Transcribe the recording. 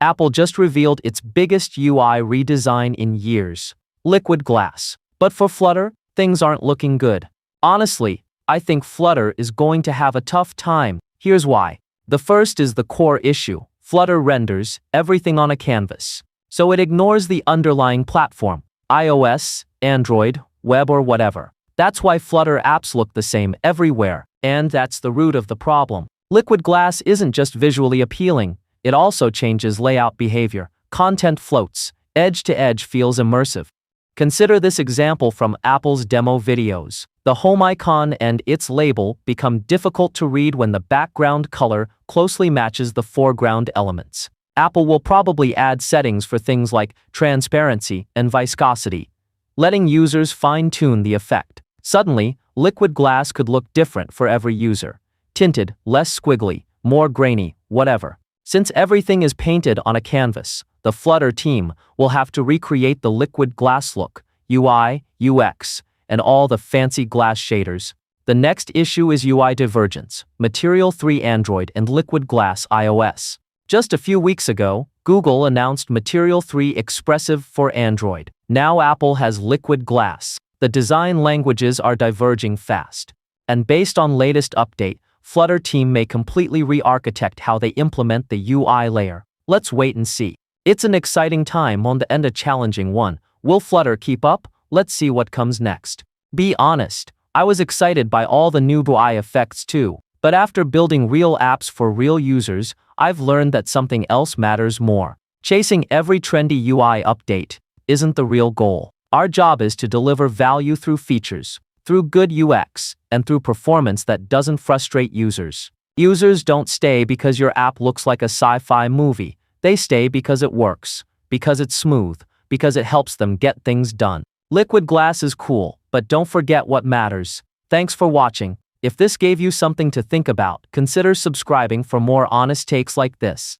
Apple just revealed its biggest UI redesign in years, Liquid Glass. But for Flutter, things aren't looking good. Honestly, I think Flutter is going to have a tough time. Here's why. The first is the core issue. Flutter renders everything on a canvas, so it ignores the underlying platform, iOS, Android, web or whatever. That's why Flutter apps look the same everywhere, and that's the root of the problem. Liquid Glass isn't just visually appealing, it also changes layout behavior. Content floats, edge-to-edge feels immersive. Consider this example from Apple's demo videos. The home icon and its label become difficult to read when the background color closely matches the foreground elements. Apple will probably add settings for things like transparency and viscosity, letting users fine-tune the effect. Suddenly, Liquid Glass could look different for every user. Tinted, less squiggly, more grainy, whatever. Since everything is painted on a canvas, the Flutter team will have to recreate the Liquid Glass look, UI, UX, and all the fancy glass shaders. The next issue is UI divergence, Material 3 Android and Liquid Glass iOS. Just a few weeks ago, Google announced Material 3 Expressive for Android. Now Apple has Liquid Glass. The design languages are diverging fast. And based on latest update, Flutter team may completely re-architect how they implement the UI layer. Let's wait and see. It's an exciting time and a challenging one. Will Flutter keep up? Let's see what comes next. Be honest, I was excited by all the new UI effects too. But after building real apps for real users, I've learned that something else matters more. Chasing every trendy UI update isn't the real goal. Our job is to deliver value through features, through good UX, and through performance that doesn't frustrate users. Users don't stay because your app looks like a sci-fi movie. They stay because it works, because it's smooth, because it helps them get things done. Liquid Glass is cool, but don't forget what matters. Thanks for watching. If this gave you something to think about, consider subscribing for more honest takes like this.